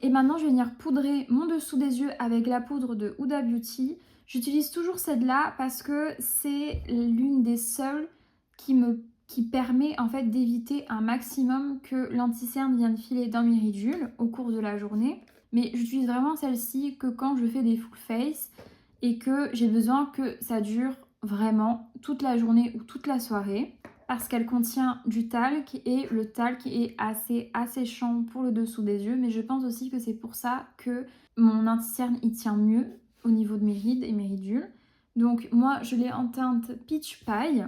Et maintenant, je vais venir poudrer mon dessous des yeux avec la poudre de Huda Beauty. J'utilise toujours celle-là parce que c'est l'une des seules qui permet en fait d'éviter un maximum que l'anti-cerne vienne filer dans mes ridules au cours de la journée. Mais j'utilise vraiment celle-ci que quand je fais des full face et que j'ai besoin que ça dure vraiment toute la journée ou toute la soirée. Parce qu'elle contient du talc et le talc est assez asséchant pour le dessous des yeux. Mais je pense aussi que c'est pour ça que mon anti-cerne y tient mieux au niveau de mes rides et mes ridules. Donc moi je l'ai en teinte Peach Pie.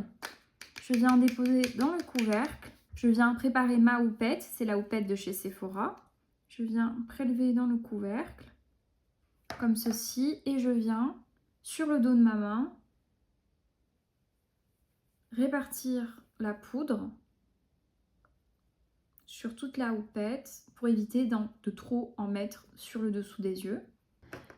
Je viens déposer dans le couvercle. Je viens préparer ma houppette. C'est la houppette de chez Sephora. Je viens prélever dans le couvercle comme ceci. Et je viens sur le dos de ma main répartir la poudre sur toute la houppette pour éviter de trop en mettre sur le dessous des yeux.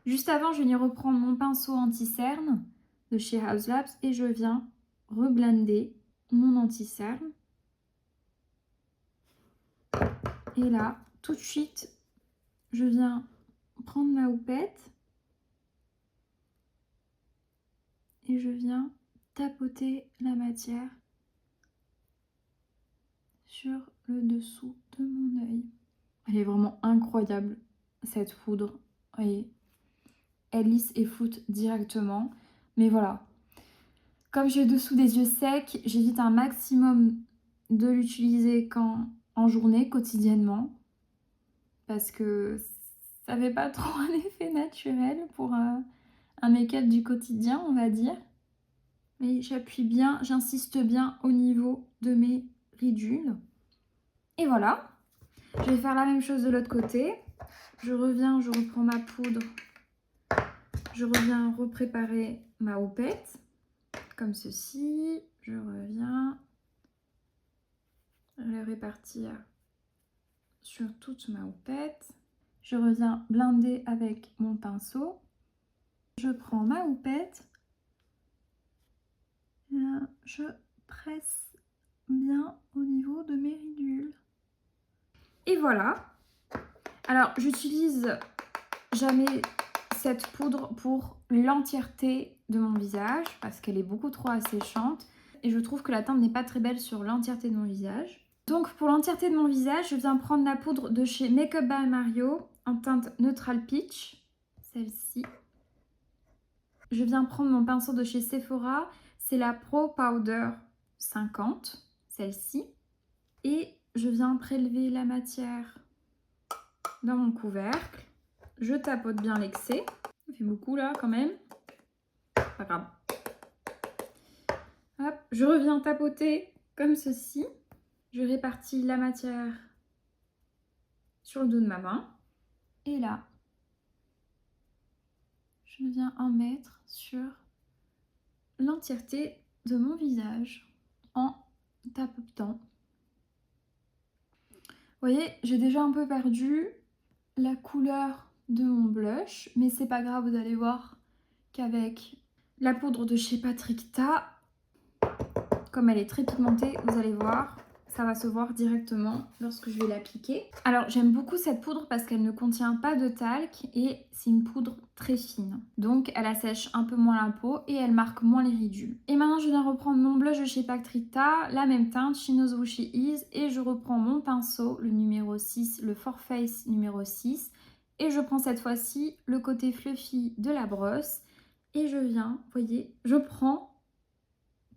Juste avant, je vais venir reprendre mon pinceau anti-cerne de chez House Labs et je viens reblender mon anti-cerne. Et là, tout de suite, je viens prendre ma houppette et je viens tapoter la matière sur le dessous de mon œil. Elle est vraiment incroyable, cette poudre. Vous voyez, elle lisse et floute directement. Mais voilà, comme j'ai le dessous des yeux secs, j'évite un maximum de l'utiliser en journée, quotidiennement. Parce que ça fait pas trop un effet naturel pour un make-up du quotidien, on va dire. Mais j'appuie bien, j'insiste bien au niveau de mes ridule. Et voilà. Je vais faire la même chose de l'autre côté. Je reviens, je reprends ma poudre. Je reviens repréparer ma houppette. Comme ceci. Je reviens la répartir sur toute ma houppette. Je reviens blinder avec mon pinceau. Je prends ma houppette. Là, je presse bien au niveau de mes ridules. Et voilà. Alors, j'utilise jamais cette poudre pour l'entièreté de mon visage parce qu'elle est beaucoup trop asséchante et je trouve que la teinte n'est pas très belle sur l'entièreté de mon visage. Donc pour l'entièreté de mon visage, je viens prendre la poudre de chez Make Up by Mario en teinte Neutral Peach, celle-ci. Je viens prendre mon pinceau de chez Sephora, c'est la Pro Powder 50, celle-ci. Et je viens prélever la matière dans mon couvercle. Je tapote bien l'excès. Ça fait beaucoup là quand même. Pas grave. Hop, je reviens tapoter comme ceci. Je répartis la matière sur le dos de ma main. Et là, je viens en mettre sur l'entièreté de mon visage en tapotant. Vous voyez, j'ai déjà un peu perdu la couleur de mon blush, mais c'est pas grave, vous allez voir qu'avec la poudre de chez Patrick Ta, comme elle est très pigmentée, vous allez voir, ça va se voir directement lorsque je vais l'appliquer. Alors j'aime beaucoup cette poudre parce qu'elle ne contient pas de talc et c'est une poudre très fine. Donc elle assèche un peu moins la peau et elle marque moins les ridules. Et maintenant je viens reprendre mon blush de chez Patrick Ta, la même teinte, She Knows Who She Is, et je reprends mon pinceau, le numéro 6, le For Face numéro 6, et je prends cette fois-ci le côté fluffy de la brosse et je viens, vous voyez, je prends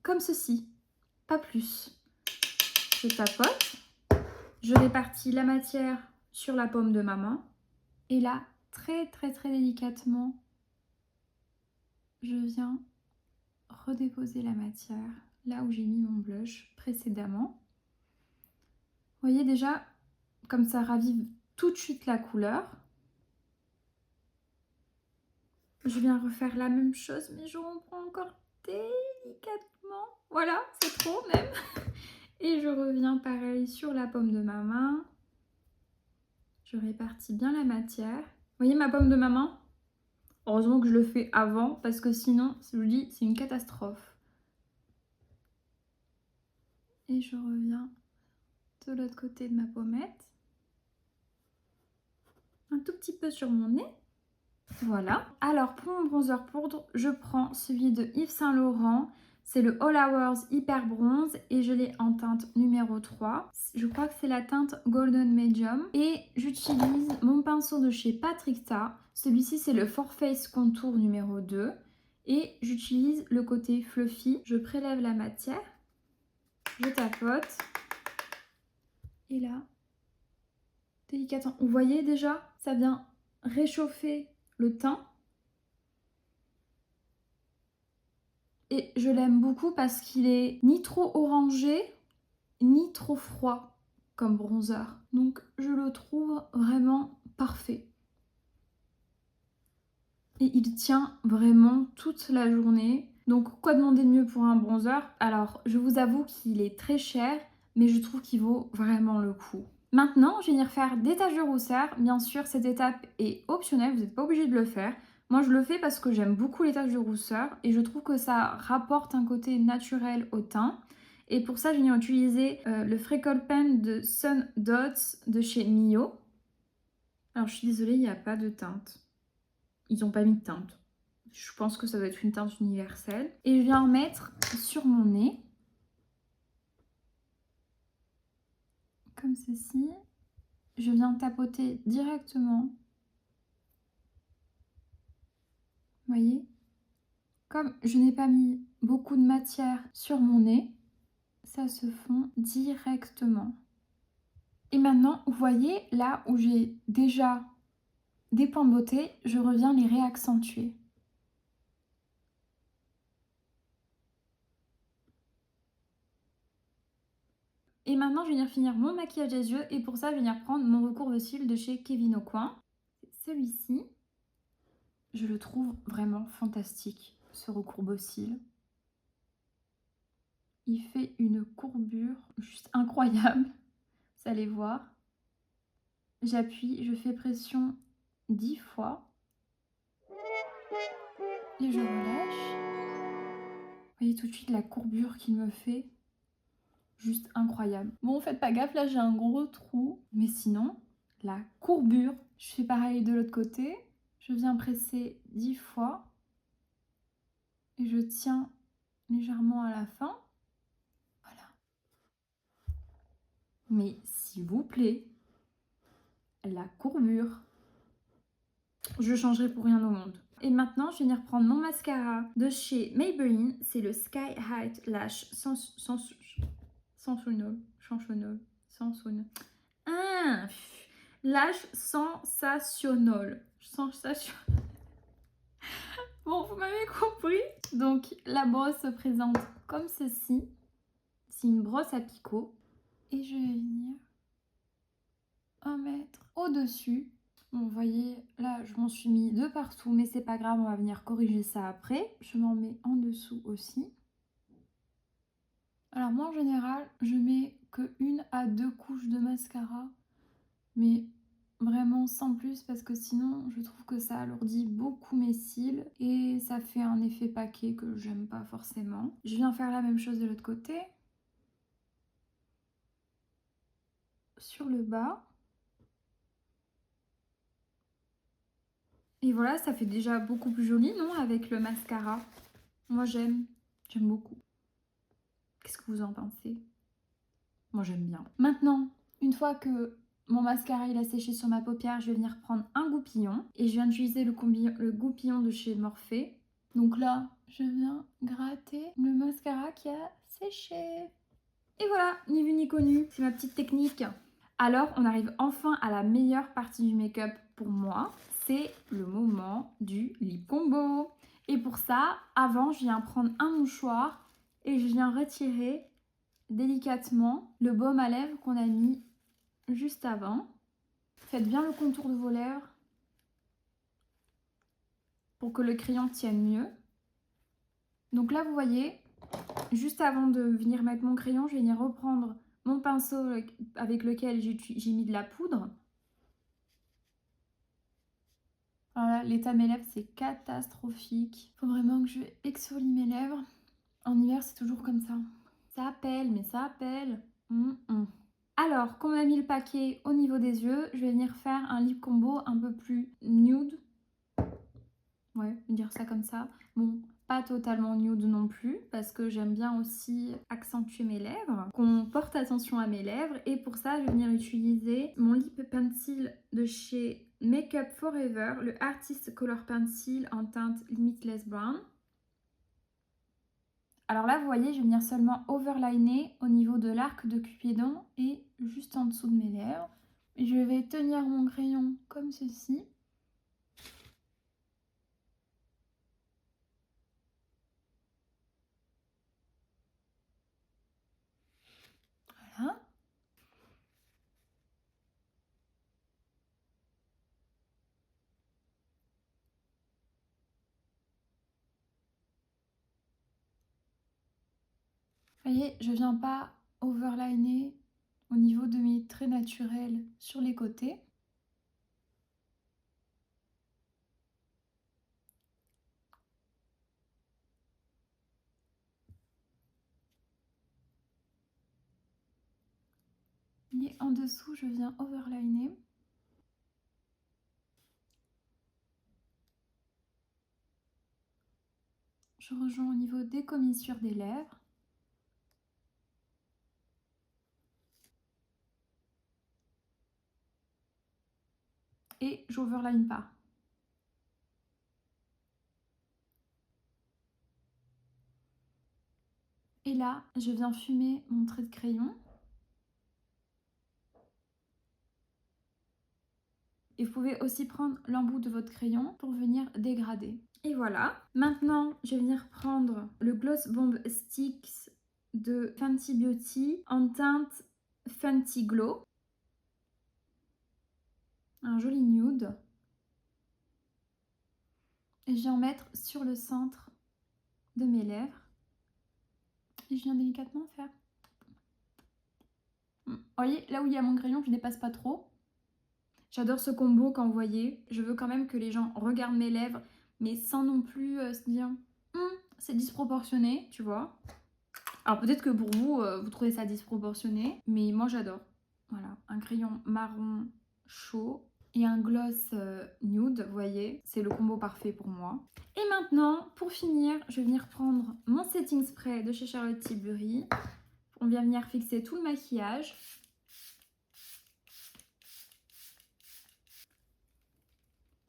comme ceci, pas plus. Je tapote, je répartis la matière sur la paume de ma main et là, très délicatement, je viens redéposer la matière là où j'ai mis mon blush précédemment. Vous voyez déjà, comme ça ravive tout de suite la couleur. Je viens refaire la même chose, mais je reprends encore délicatement. Voilà, c'est trop même. Et je reviens pareil sur la paume de ma main. Je répartis bien la matière. Vous voyez ma paume de ma main? Heureusement que je le fais avant parce que sinon, je vous dis, c'est une catastrophe. Et je reviens de l'autre côté de ma pommette. Un tout petit peu sur mon nez. Voilà. Alors pour mon bronzer poudre, je prends celui de Yves Saint Laurent. C'est le All Hours Hyper Bronze et je l'ai en teinte numéro 3. Je crois que c'est la teinte Golden Medium. Et j'utilise mon pinceau de chez Patrick Ta. Celui-ci c'est le For Face Contour numéro 2. Et j'utilise le côté fluffy. Je prélève la matière. Je tapote. Et là, délicatement. Vous voyez déjà, ça vient réchauffer le teint. Et je l'aime beaucoup parce qu'il est ni trop orangé, ni trop froid comme bronzer. Donc je le trouve vraiment parfait. Et il tient vraiment toute la journée. Donc quoi demander de mieux pour un bronzer? Alors je vous avoue qu'il est très cher, mais je trouve qu'il vaut vraiment le coup. Maintenant, je vais venir faire des taches de rousseur. Bien sûr, cette étape est optionnelle, vous n'êtes pas obligé de le faire. Moi, je le fais parce que j'aime beaucoup les taches de rousseur et je trouve que ça rapporte un côté naturel au teint. Et pour ça, je viens utiliser le Freckle Pen de Sun Dots de chez Mio. Alors, je suis désolée, il n'y a pas de teinte. Ils n'ont pas mis de teinte. Je pense que ça doit être une teinte universelle. Et je viens en mettre sur mon nez. Comme ceci. Je viens tapoter directement. Vous voyez? Comme je n'ai pas mis beaucoup de matière sur mon nez, ça se fond directement. Et maintenant, vous voyez, là où j'ai déjà des points de beauté, je reviens les réaccentuer. Et maintenant, je vais venir finir mon maquillage des yeux. Et pour ça, je vais venir prendre mon recourbe-cils de chez Kevyn Aucoin. Celui-ci. Je le trouve vraiment fantastique, ce recourbe-cils. Il fait une courbure juste incroyable. Vous allez voir. J'appuie, je fais pression 10 fois. Et je relâche. Vous voyez tout de suite la courbure qu'il me fait. Juste incroyable. Bon, faites pas gaffe, là j'ai un gros trou. Mais sinon, la courbure. Je fais pareil de l'autre côté. Je viens presser 10 fois. Et je tiens légèrement à la fin. Voilà. Mais s'il vous plaît, la courbure. Je changerai pour rien au monde. Et maintenant, je vais venir prendre mon mascara de chez Maybelline. C'est le Sky High Lash Sensationnel. Lash sensationnel. Bon, vous m'avez compris. Donc, la brosse se présente comme ceci. C'est une brosse à picot. Et je vais venir en mettre au-dessus. Bon, vous voyez, là, je m'en suis mis de partout, mais c'est pas grave, on va venir corriger ça après. Je m'en mets en dessous aussi. Alors moi, en général, je mets que 1 à 2 couches de mascara, mais vraiment sans plus, parce que sinon, je trouve que ça alourdit beaucoup mes cils et ça fait un effet paquet que j'aime pas forcément. Je viens faire la même chose de l'autre côté. Sur le bas. Et voilà, ça fait déjà beaucoup plus joli, non, avec le mascara. Moi, j'aime beaucoup. Qu'est-ce que vous en pensez? Moi, j'aime bien. Maintenant, une fois que mon mascara il a séché sur ma paupière, je vais venir prendre un goupillon. Et je viens d'utiliser le goupillon de chez Morphe. Donc là, je viens gratter le mascara qui a séché. Et voilà, ni vu ni connu, c'est ma petite technique. Alors, on arrive enfin à la meilleure partie du make-up pour moi. C'est le moment du lip combo. Et pour ça, avant, je viens prendre un mouchoir et je viens retirer délicatement le baume à lèvres qu'on a mis juste avant. Faites bien le contour de vos lèvres pour que le crayon tienne mieux. Donc là, vous voyez, juste avant de venir mettre mon crayon, je vais venir reprendre mon pinceau avec lequel j'ai mis de la poudre. Voilà, l'état de mes lèvres, c'est catastrophique. Il faut vraiment que je exfolie mes lèvres. En hiver, c'est toujours comme ça. Ça appelle, mais ça appelle. Alors, qu'on m'a mis le paquet au niveau des yeux, je vais venir faire un lip combo un peu plus nude. Ouais, dire ça comme ça. Bon, pas totalement nude non plus, parce que j'aime bien aussi accentuer mes lèvres, qu'on porte attention à mes lèvres. Et pour ça, je vais venir utiliser mon lip pencil de chez Make Up Forever, le Artist Color Pencil en teinte Limitless Brown. Alors là, vous voyez, je vais venir seulement overliner au niveau de l'arc de Cupidon et juste en dessous de mes lèvres. Et je vais tenir mon crayon comme ceci. Voilà. Vous voyez, je viens pas overliner au niveau de mes traits naturels sur les côtés. Et en dessous, je viens overliner. Je rejoins au niveau des commissures des lèvres. Et j'overline pas. Et là, je viens fumer mon trait de crayon. Et vous pouvez aussi prendre l'embout de votre crayon pour venir dégrader. Et voilà. Maintenant, je vais venir prendre le Gloss Bomb Sticks de Fenty Beauty en teinte Fenty Glow. Un joli nude. Et je viens en mettre sur le centre de mes lèvres. Et je viens délicatement faire. Vous voyez, là où il y a mon crayon, je dépasse pas trop. J'adore ce combo quand vous voyez. Je veux quand même que les gens regardent mes lèvres, mais sans non plus se dire c'est disproportionné, tu vois. Alors peut-être que pour vous, vous trouvez ça disproportionné, mais moi j'adore. Voilà, un crayon marron chaud et un gloss nude, vous voyez, c'est le combo parfait pour moi. Et maintenant, pour finir, je vais venir prendre mon setting spray de chez Charlotte Tilbury. On vient venir fixer tout le maquillage.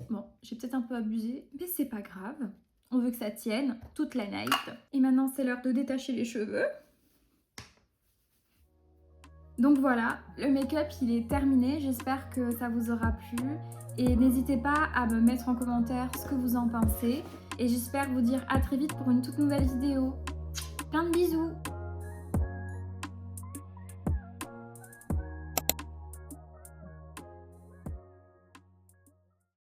Bon, j'ai peut-être un peu abusé, mais c'est pas grave. On veut que ça tienne toute la night. Et maintenant, c'est l'heure de détacher les cheveux. Donc voilà, le make-up, il est terminé. J'espère que ça vous aura plu. Et n'hésitez pas à me mettre en commentaire ce que vous en pensez. Et j'espère vous dire à très vite pour une toute nouvelle vidéo. Plein de bisous!